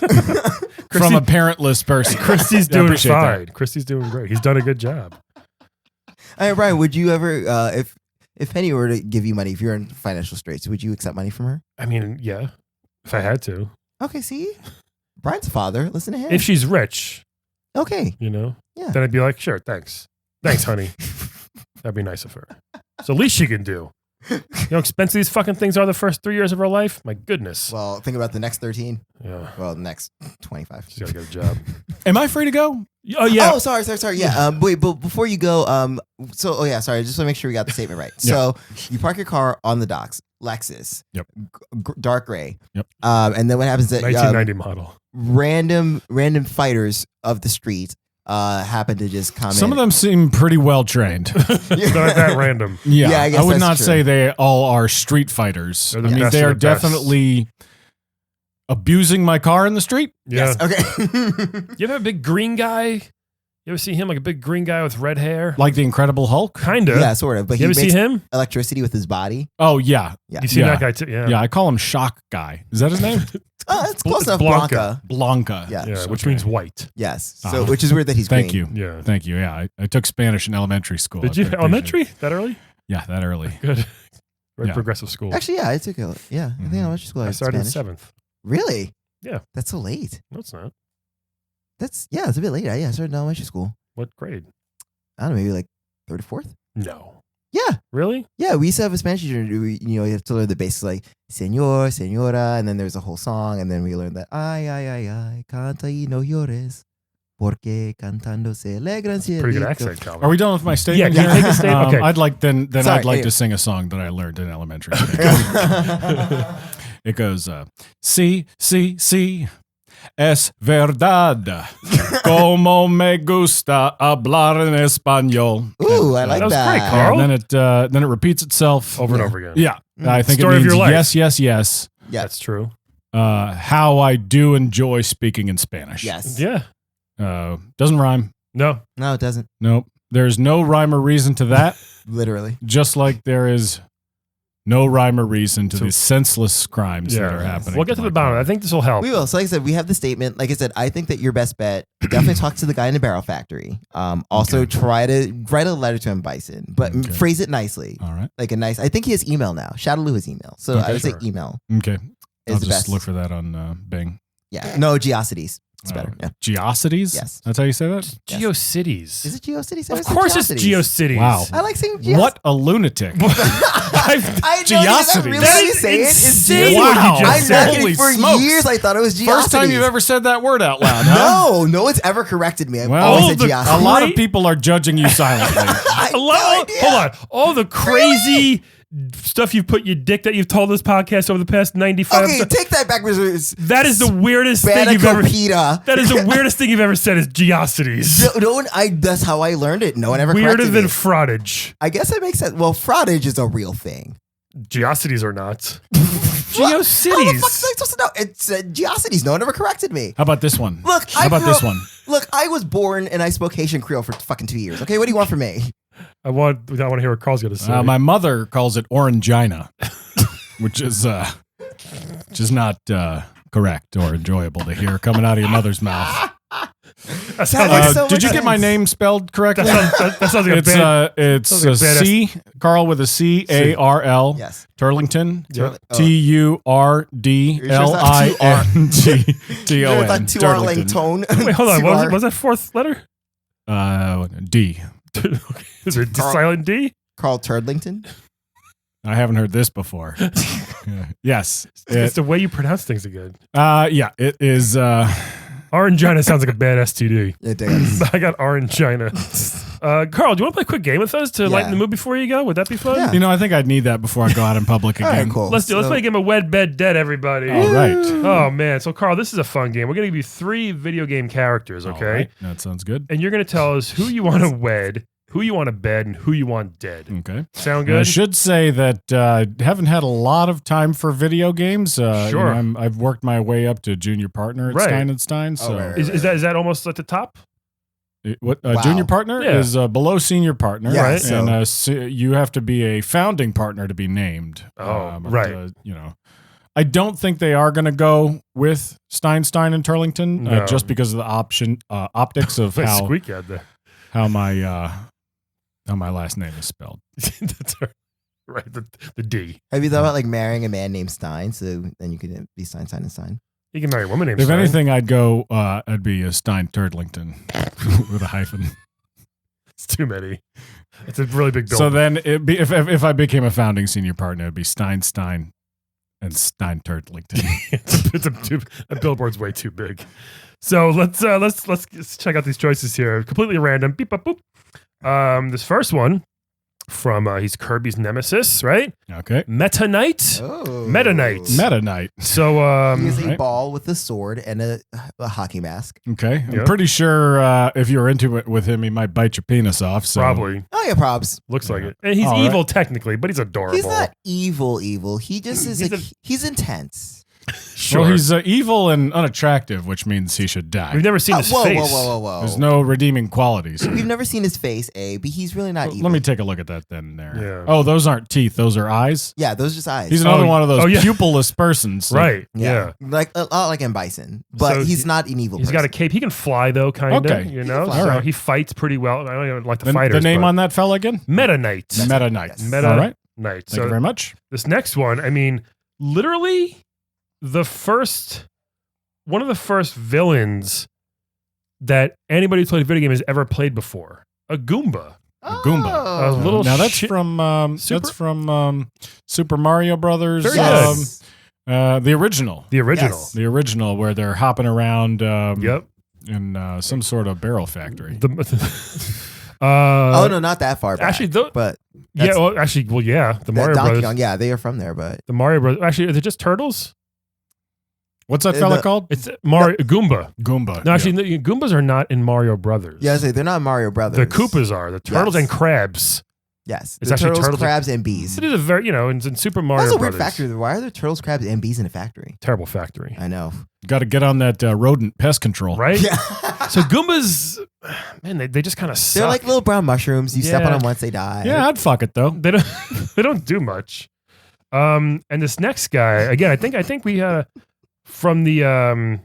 from a parentless person. Christy's doing fine. Christy's doing great. He's done a good job. All right, Brian, would you ever, if Penny were to give you money, if you're in financial straits, would you accept money from her? I mean, yeah. If I had to. Okay, see? Brian's father. Listen to him. If she's rich. Okay. Yeah. Then I'd be like, sure, thanks. Thanks, honey. That'd be nice of her. So at least she can do. You know how expensive these fucking things are the first 3 years of her life? My goodness. Well, think about the next 13. Yeah. Well, the next 25. She's got to get a job. Am I free to go? Oh, yeah. Oh, sorry. Yeah. Wait, but before you go, sorry. Just want to make sure we got the statement right. So you park your car on the docks. Lexus. Yep. Dark gray. Yep. And then what happens is that 1990 model. Random fighters of the street happen to just come Some of them seem pretty well trained. Not that random. Yeah, I guess I would that's not true. say they all are street fighters. I mean, they are definitely abusing my car in the street. Yeah. Yes. Okay. You ever have a big green guy? You ever see him, like a big green guy with red hair? Like the Incredible Hulk? Kind of. Yeah, sort of. But You he ever see makes him? electricity with his body. Oh, yeah. Yeah. You seen that guy too? Yeah. Yeah, I call him Shock Guy. Is that his name? It's close It's enough. Blanca. Blanca. Yeah. Yeah, which means white. Yes. So, which is weird that he's Thank green. you. Yeah. Thank you. Yeah, I took Spanish in elementary school. Did you? I appreciate Elementary? it. That early? Yeah, that early. Good. Very Yeah. progressive school. Actually, yeah, I took it. Yeah, I think elementary school. I started in Spanish. 7th. Really? Yeah. That's so late. No, it's not. It's a bit late. Yeah, I started in elementary school. What grade? I don't know, maybe like third or fourth. No. Yeah. Really? Yeah, we used to have a Spanish teacher. You have to learn the basics like señor, señora, and then there's a whole song, and then we learned that ay, ay, ay, ay, canta y no llores, porque cantando se alegran cielito. Pretty good accent, Calvin. Are we done with my statement? Yeah, can you here? take a statement? Okay. I'd like Sorry, I'd like yeah. to sing a song that I learned in elementary school. It goes, sí, sí, sí, es verdad, como me gusta hablar en español. Ooh, I like That was that. great, Carl. And then it repeats itself Over and over again. Yeah, I think Story it of means your life. yes, yes, yes. Yeah. That's true. How I do enjoy speaking in Spanish. Yes. Yeah. Doesn't rhyme. No. No, it doesn't. Nope. There's no rhyme or reason to that. Literally. Just like there is no rhyme or reason to the senseless crimes that are happening. We'll get to the bottom. I think this will help. We will. So like I said, we have the statement. Like I said, I think that your best bet, definitely talk to the guy in the barrel factory. Also try to write a letter to him, Bison, but phrase it nicely. All right. Like a nice, I think he has email now. Shadowloo has email. So I would say email. Okay. I'll Is the just best. look for that on Bing. Yeah. No, Geocities. It's better. Yeah. Geocities? Yes. That's how you say that? GeoCities. Is it GeoCities? Of course it's GeoCities. Wow. I like saying Geocities. What a lunatic. I know, Geocities. really That how you is say it? insane It's what you Wow. just I'm said. not kidding. Holy For smokes. years, I thought it was Geocities. First time you've ever said that word out loud, huh? No one's ever corrected me. I've Well, always said a Geocities. lot of people are judging you silently. I had no idea. Hold on. All the crazy stuff you've put your dick that you've told this podcast over the past 95 Okay, episodes. take that back. That is the weirdest thing you've ever. Banacopita. That is the weirdest thing you've ever said is Geocities. No one. that's how I learned it. No one ever Weirder corrected than me. fraudage. I guess that makes sense. Well, fraudage is a real thing. Geocities are not. How the fuck GeoCities. am I supposed to know? It's Geocities. No one ever corrected me. How about this one? Look, How about this one? Look, I was born and I spoke Haitian Creole for fucking 2 years. Okay, what do you want from me? I want to hear what Carl's going to say. My mother calls it orangina, which is not correct or enjoyable to hear coming out of your mother's mouth. That sounds makes like, so Did you much get my sense. name spelled correctly? that sounds like a It's bad. it's sounds like a a C, Carl with a C, A-R-L, Yes. Turlington, Yeah. T-U-R-D-L-I-N-G-T-O-N. Like two R-ling tone. Wait, hold on. What was that fourth letter? D. Is it Carl- silent D? Carl Turdlington. I haven't heard this before. Yes. It's the way you pronounce things again. Yeah, it is. Orangina sounds like a bad STD. It does. I got orangina. Carl, do you want to play a quick game with us to lighten the mood before you go? Would that be fun? Yeah. You know, I think I'd need that before I go out in public All again. right, cool. Let's play a game of Wed, Bed, Dead, everybody. All right. Oh, man. So, Carl, this is a fun game. We're going to give you 3 video game characters, okay? All right. That sounds good. And you're going to tell us who you want to wed, who you want to bed, and who you want dead. Okay. Sound And I good? should say that I haven't had a lot of time for video games. Sure. I've worked my way up to junior partner at Right. Stein & Stein. So right. Is that almost at the top? Wow. junior partner Yeah. is below senior partner, Yeah, right? so- And you have to be a founding partner to be named. Oh, But, right. I don't think they are going to go with Stein and Turlington No. just because of the optics of Nice how squeak out there. how my last name is spelled. That's right. The D. Have you thought about like marrying a man named Stein? So then you could be Stein. You can marry a woman named If Stein. anything, I'd go. I'd be a Stein Turlington with a hyphen. It's too many. It's a really big bill. So then, it'd be, if I became a founding senior partner, it'd be Stein, and Stein Turlington. a billboard's way too big. So let's check out these choices here. Completely random. Beep, boop, boop. This first one from he's Kirby's nemesis, right? Okay. Meta Knight. Oh. Meta Knight. Meta Knight. So He is a right. ball with a sword and a hockey mask. Okay. Yep. I'm pretty sure if you're into it with him, he might bite your penis off. So. probably Oh yeah, probs. looks like it. And he's All right. evil technically, but he's adorable. He's not evil. He just is He's like he's intense. Sure. Well, he's evil and unattractive, which means he should die. We've never seen his face. Whoa. There's no redeeming qualities. We've never seen his face, but he's really not evil. Let me take a look at that then. There. Yeah. Oh, those aren't teeth; those are eyes. Yeah, those are just eyes. He's another one of those pupilless persons. Right. Yeah. Like a lot like M. Bison, but So he's not an evil. He's got a cape. He can fly though, kind of. Okay. You know, All so right. he fights pretty well. I don't even like the fighters. The name but on that fella again? Meta Knight. Meta Knight. Yes. Meta All right. Knight. Thank you very much. This next one, I mean, literally one of the first villains that anybody who's played a video game has ever played before. A Goomba. Goomba. A little now that's shit- from Super Mario Brothers. Very Yes. The original. The original. Yes. The original where they're hopping around Yep. in some sort of barrel factory. Oh no, not that far back. Actually, but yeah. that's- The Mario Donkey Brothers. Kong, yeah, they are from there, but The Mario Brothers. Actually, is it just turtles? What's that fella called? It's Mario Goomba. Goomba. No, actually, the Goombas are not in Mario Brothers. yeah, I say they're not Mario Brothers. The Koopas are. The turtles Yes. and crabs. Yes, It's the actually turtles, turtles and- crabs, and bees. It is a very, in Super Mario That's a weird Brothers. factory. Why are there turtles, crabs, and bees in a factory? Terrible factory. I know. Got to get on that rodent pest control. Right? Yeah, So Goombas, man, they just kind of suck. they're like little brown mushrooms. You step on Yeah. them once, they die. Yeah, I'd fuck it though. They don't they don't do much. And this next guy, again, I think we from the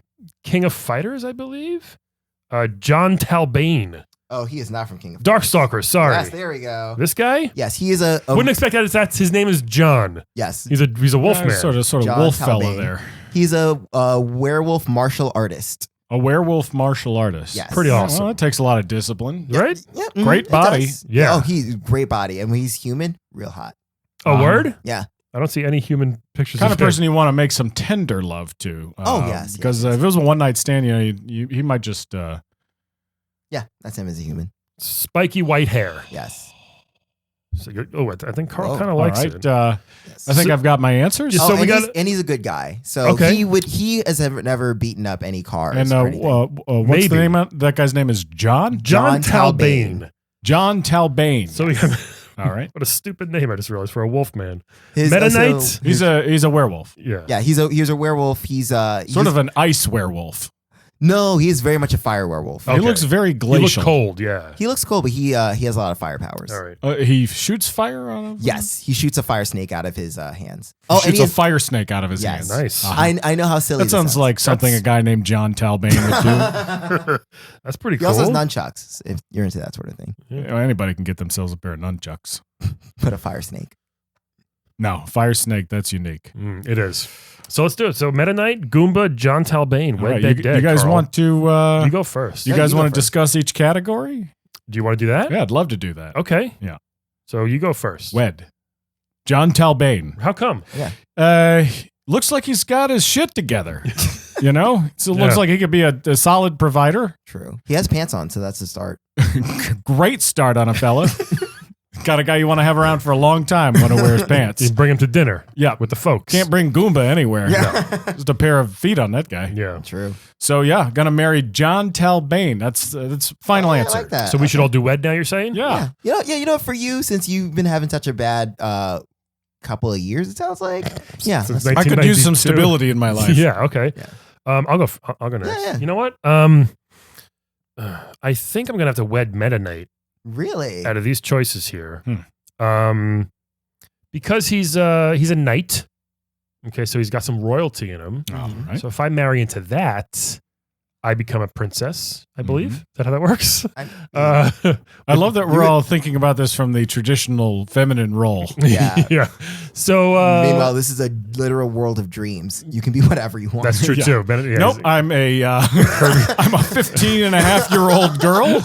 King of Fighters, I believe. John Talbane. Oh, he is not from King of Darkstalker, sorry. Yes, there we go. This guy? Yes, he is a Wouldn't expect that his name is John. yes. He's a wolf man. Sort of John wolf fella Talbane. there. He's a werewolf martial artist. A werewolf martial artist. Yes. Pretty awesome. Well, that takes a lot of discipline. Right? Yeah, Great it body. does. Yeah. Oh, he's great body, and when he's human, real hot. A word? Yeah. I don't see any human pictures Kind of him. person you want to make some tender love to. Oh, yes, Because yes. if it was a one night stand, he might just. Yeah, that's him as a human. Spiky white hair. Yes. So I think Carl Oh, kind of all likes right. it. Yes. I think So- I've got my answers. Yeah, so we and he's a good guy. So Okay. he has never beaten up any cars. And or anything. what's Maybe. the name of that guy's name? Is John? John John Talbane. John Talbane. So we have all right. what a stupid name I just realized for a wolf man. His- Meta so- Knight? He's a werewolf. Yeah. Yeah, he's a werewolf. He's Sort of an ice werewolf. no, he's very much a fire werewolf. Okay. He looks very He glacial. looks cold, yeah. He looks cool, but he has a lot of fire powers. All right. He shoots fire on him. Yes, he shoots a fire snake out of his hands. He and shoots he a has- fire snake out of his Yes. hand. Nice. I know how silly That sounds like something a guy named John Talbane would do. That's pretty He cool. also has nunchucks. If you're into that sort of thing, Anybody can get themselves a pair of nunchucks. put a fire snake. No, fire snake, that's unique. It is. So let's do it. So Meta Knight, Goomba, John Talbane. All Wed, right, Dead, you Dead, guys Carl. want to You go first. you Yeah, guys you go want to first. discuss each category? Do you want to do that? Yeah, I'd love to do that. Okay. Yeah. So you go first. Wed. John Talbane. How come? Looks like he's got his shit together. You know? So it looks Yeah. like he could be a solid provider. True. He has pants on, so that's the start. Great start on a fella. Got a guy you want to have around for a long time when he wears pants. You bring him to dinner. Yeah. With the folks. Can't bring Goomba anywhere. Yeah. Just a pair of feet on that guy. Yeah. True. So yeah, gonna marry John Talbane. That's final I answer. like that. So we should all do Wed now, you're saying? Yeah. Yeah. You know, for you, since you've been having such a bad couple of years, it sounds like. Yeah. Since I could use some 1992. stability in my life. Yeah, okay. Yeah. I'll go next. Yeah, yeah. You know what? I think I'm gonna have to wed Meta Knight Really? out of these choices here. Because he's a knight. Okay, so he's got some royalty in him. All right. So if I marry into that, I become a princess, I believe. Mhm. Is that how that works? I- I love that we're all thinking about this from the traditional feminine role. Yeah. yeah. So Meanwhile, this is a literal world of dreams. You can be whatever you want. that's true Yeah. too. Yeah, Nope, I'm a 15 and a half year old girl.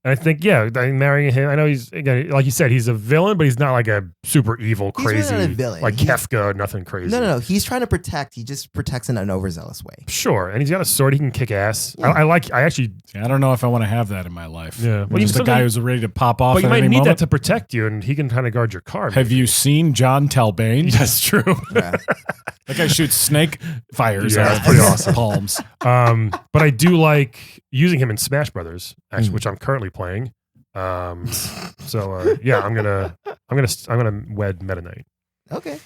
I think, I'm marrying him. I know he's, again, like you said, he's a villain, but he's not like a super evil, He's really crazy, not a villain. like He's- Kefka, nothing crazy. No. He's trying to protect. He just protects in an overzealous way. Sure, and he's got a sword. He can kick ass. Yeah. I actually, I don't know if I want to have that in my life. Yeah. Well, Just you a guy something- who's ready to pop off but you at might any need moment. that to protect you, and he can kind of guard your car. Have you seen John Talbane? That's true. Yeah. That guy shoots snake fires Yeah, out that's of pretty his awesome. palms. But I do like using him in Smash Brothers, actually, Mm. which I'm currently playing. I'm gonna wed Meta Knight. Okay.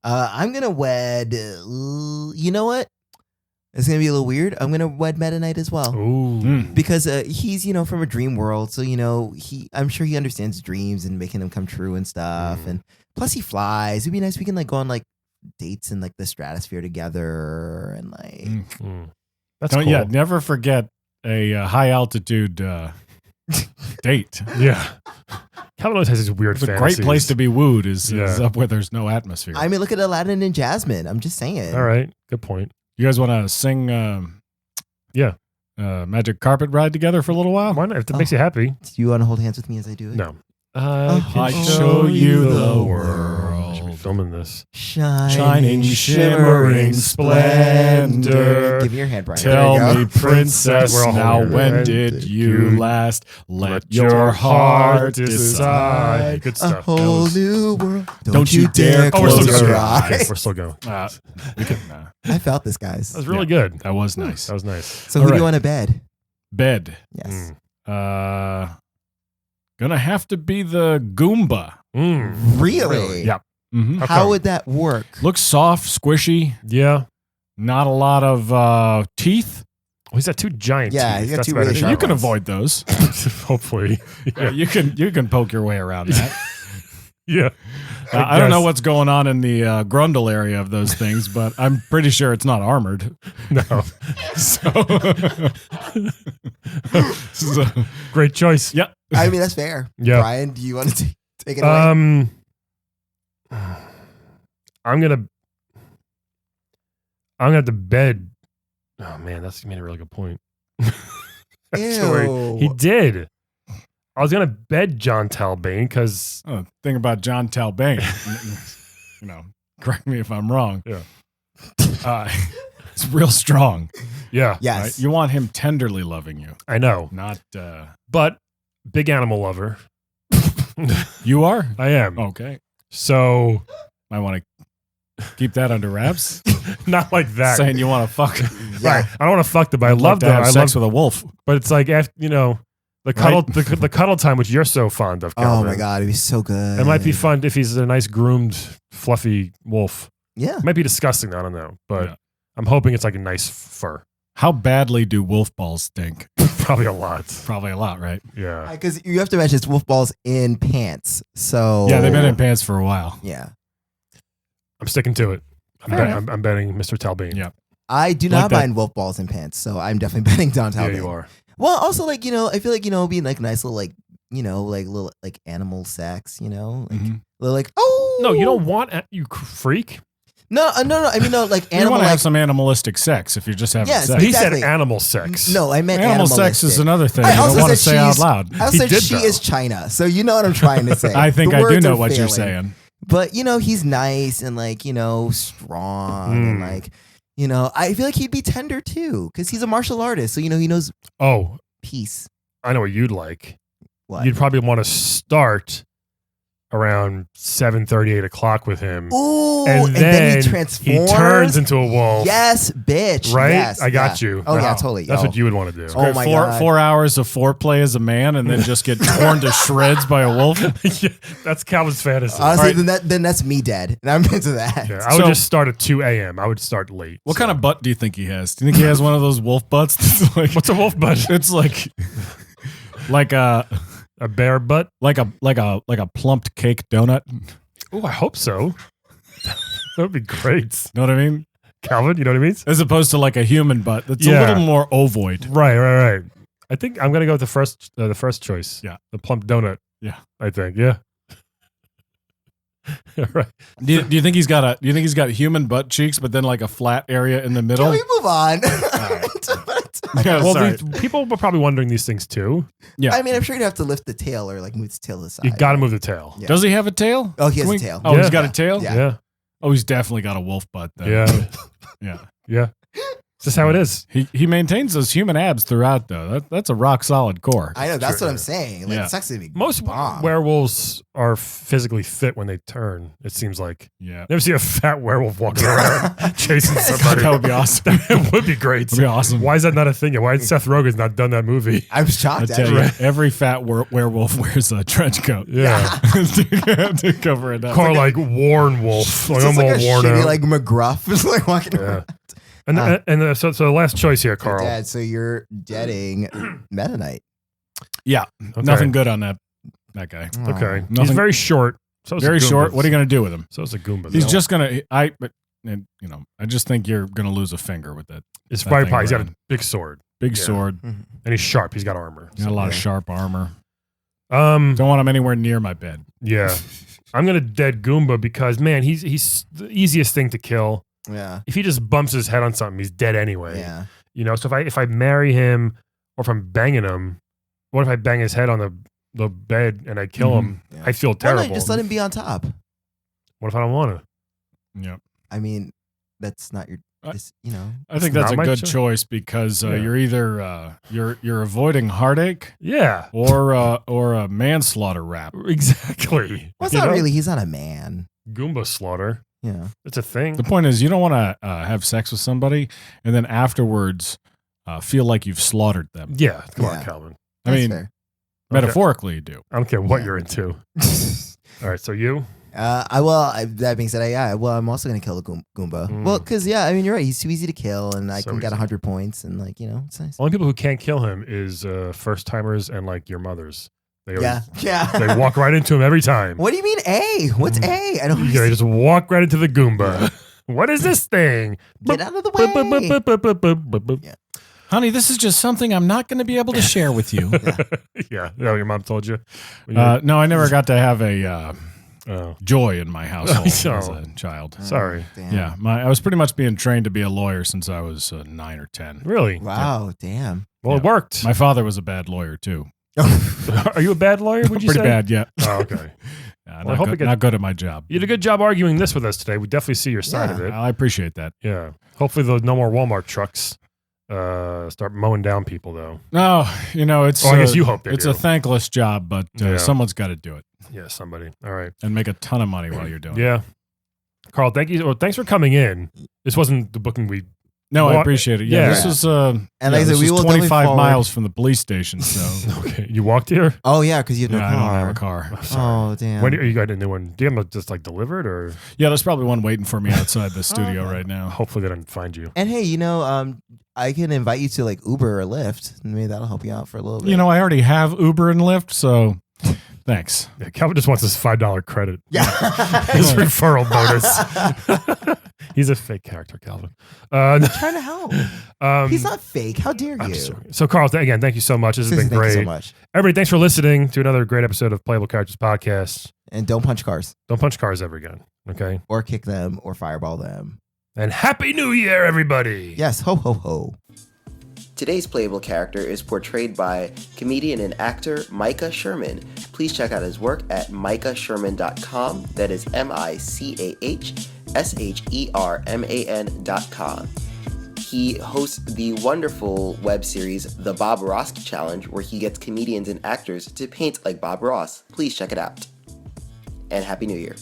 I'm gonna wed. You know what? It's gonna be a little weird. I'm gonna wed Meta Knight as well. Ooh. Because he's from a dream world, so I'm sure he understands dreams and making them come true and stuff. And plus he flies. It'd be nice. We can go on dates in the stratosphere together and That's cool. Yeah, never forget a high altitude date. Yeah. Calvin always has these weird It's a fantasies. great place to be wooed is up where there's no atmosphere. I mean, look at Aladdin and Jasmine. I'm just saying. All right. Good point. You guys want to sing Magic Carpet Ride together for a little while? Why not? If it makes you happy. Do you want to hold hands with me as I do it? No. I show you the world. Should be filming this. Shining, shimmering splendor. Give me your hand, Brian. Tell me, princess, We're all now holding when it. did you last let your heart decide? Good A stuff. whole new world. Don't you dare Oh, we're close still your going. eyes. Okay, we're still going. We can, I felt this, guys. That was really good. that was nice. That was nice. So All who do you right. want to bed? Bed. Yes. Gonna have to be the Goomba. Really? Yeah. Mm-hmm. How How come? would that work? Looks soft, squishy, Yeah. not a lot of teeth. Oh, he's got two giant Yeah, teeth. he's got That's two better. really sharp You can ones. avoid those. Hopefully. Yeah. You can poke your way around that. Yeah. I don't know what's going on in the Grundle area of those things, but I'm pretty sure it's not armored. No. So, Great choice. yeah. I mean, that's fair. Yeah. Brian, do you want to take it away? I'm gonna have to bed. Oh man, that's made a really good point. Ew. He did. I was gonna bed John Talbane because Thing about John Talbane, correct me if I'm wrong. Yeah. It's real strong. yeah, Yes. Right? You want him tenderly loving you, I know, not. but big animal lover. You are? I am. Okay. So I want to keep that under wraps. not like that. Saying you want to fuck. Yeah. I don't want to fuck them, but I I'd love to them. have I sex love, with a wolf. but it's like after the cuddle, the cuddle time, which you're so fond of. Oh Calvin. my God, it'd be so good. It might be fun if he's a nice groomed, fluffy wolf. Yeah. It might be disgusting. I don't know, but Yeah. I'm hoping it's like a nice fur. How badly do wolf balls stink? Probably a lot. Probably a lot, right? Yeah. Because you have to imagine it's wolf balls in pants. So Yeah, they've been in pants for a while. Yeah. I'm sticking to it. Fair enough. I'm betting Mr. Talbane. Yeah. I do Like not that. mind wolf balls in pants, so I'm definitely betting downtown. Yeah, you are. Well, also I feel like being like nice little little animal sex, little oh No, you don't want you freak. no. I mean no, like You animal want to have like some animalistic sex if you're just having Yes, sex. He Exactly. said animal sex. no, I meant Animal sex is animalistic. another thing I you don't also want to said say out she's- loud. I also He said did, she though. is China, so you know what I'm trying to say. I think The I do words know are what you're failing. saying. But he's nice and strong and I feel like he'd be tender too because he's a martial artist, so he knows Oh, peace. I know what you'd like. What? You'd probably want to start around 7:30, 8 o'clock with him. Ooh, and then he transforms. He turns into a wolf. Yes, bitch. Right? Yes, I got yeah. you. Oh yeah, Wow. totally. That's Oh. what you would want to do. Oh my four, God. 4 hours of foreplay as a man and then just get torn to shreds by a wolf. Yeah, that's Calvin's fantasy. Honestly, All right. then that's me dead, and I'm into that. Yeah, I would So- just start at 2 a.m. I would start late. What kind of butt do you think he has? Do you think he has one of those wolf butts? That's like, What's a wolf butt? it's like a A bear butt? like a plumped cake donut. Oh, I hope so. That would be great. Know what I mean? Calvin, you know what I mean? As opposed to like a human butt that's a Yeah. little more ovoid. Right. I think I'm gonna go with the first choice. Yeah. The plump donut. Yeah. I think. Yeah. Right. Do you think he's got human butt cheeks, but then like a flat area in the middle? Can we move on? Yeah, Well, sorry. people were probably wondering these things too. Yeah. I mean, I'm sure you'd have to lift the tail or move the tail to the side. You got to move the tail. Yeah. Does he have a tail? Oh, he has Can a we- tail. Oh, he's Yeah. got a tail? Yeah. Yeah. Oh, he's definitely got a wolf butt then. Yeah. Yeah. Yeah. It's just how it is. He maintains those human abs throughout, though. That's a rock solid core. I know. That's what I'm saying. Like, Yeah. it's actually Most bomb. werewolves are physically fit when they turn, it seems like. Yeah. Never see a fat werewolf walking around chasing somebody. That would be awesome. It would be great. That'd be awesome. Why is that not a thing yet? Why has Seth Rogen's not done that movie? I'm I shocked. tell Actually. you, every fat werewolf wears a trench coat. Yeah. to cover it up. Car like Warren Wolf. Like, It's I'm just like all a worn shitty out. like McGruff is like walking around. So the last choice here, Carl. Dad, so you're deading Meta Knight. Yeah. Okay. Nothing good on that guy. Okay. He's Nothing- very short. So is Very the Goomba. short. What are you going to do with him? So is a Goomba. He's though. just going to, I just think you're going to lose a finger with that. It's that fire thing pie. He's got a around. big sword. Big Yeah. sword. And he's sharp. He's got armor. Got a lot of sharp armor. Um, Don't want him anywhere near my bed. yeah. I'm gonna dead Goomba because man, he's the easiest thing to kill. Yeah. If he just bumps his head on something, he's dead anyway. Yeah. You know, so if I marry him or if I'm banging him, what if I bang his head on the bed and I kill him? Yeah. I feel Why terrible. not just let him be on top? What if I don't want to? Yeah. I mean, that's not your. You know. I think It's that's a not my good choice. choice because Yeah. you're either you're avoiding heartache Yeah. or a manslaughter rap. Exactly. Well, it's You not know? really. He's not a man. Goomba slaughter. Yeah. It's a thing. The point is, you don't want to have sex with somebody and then afterwards feel like you've slaughtered them. Yeah. Come on, Yeah. Calvin. I That's mean, fair. metaphorically, you do. I don't care what Yeah. you're into. All right. So you? That being said, I'm also gonna kill the Goomba. Mm. Well, because I mean, you're right. He's too easy to kill, and I So can get easy. 100 points, and like it's nice. Only people who can't kill him is first timers and like your mothers. They always, Yeah. They walk right into him every time. What do you mean A? What's A? I don't. You gotta just walk right into the Goomba. What is this thing? Get out of the way. Yeah. Honey, this is just something I'm not going to be able to share with you. Yeah. No, your mom told you. No, I never got to have a Oh, joy in my household as Oh. a child. sorry. Damn. Yeah, I was pretty much being trained to be a lawyer since I was 9 or 10. Really? Wow. Damn. Well, it Yeah. worked. My father was a bad lawyer too. Are you a bad lawyer? Would you Pretty say? bad, yeah. Oh, okay. Yeah, Well, I hope it gets- not good at my job. You did a good job arguing this with us today. We definitely see your side Yeah. of it. I appreciate that. Yeah. Hopefully, there's no more Walmart trucks start mowing down people, though. No, it's. I guess you hope they it's do. a thankless job, but Yeah. someone's got to do it Yeah, somebody. All right. and make a ton of money while you're doing it. Yeah. Carl, thank you. Well, thanks for coming in. This wasn't the booking we. No, I Well, appreciate it. Yeah, yeah. this was. And like I said, this we was will definitely 25 forward- miles from the police station. So Okay. You walked here? Oh yeah, because you have no yeah, I car. don't have a car. I'm sorry. Oh damn. When are you got a new one? Do you have them just like delivered or Yeah, there's probably one waiting for me outside the studio right now. hopefully they don't find you? And hey, I can invite you to like Uber or Lyft. Maybe that'll help you out for a little bit. I already have Uber and Lyft, so thanks. Yeah, Calvin just wants his $5 credit. Yeah. His referral bonus. He's a fake character, Calvin. I'm trying to help. Um, He's not fake. How dare I'm you? sorry. So, Carl, again, thank you so much. This has been Thank great. you so much. Everybody, thanks for listening to another great episode of Playable Characters Podcast. And don't punch cars Don't punch cars ever again. Okay. or kick them or fireball them. And Happy New Year, everybody. Yes. Ho ho ho. Today's playable character is portrayed by comedian and actor Micah Sherman. Please check out his work at micahsherman.com. That is MICAHSHERMAN.com. He hosts the wonderful web series The Bob Ross Challenge, where he gets comedians and actors to paint like Bob Ross. Please check it out. And Happy New Year.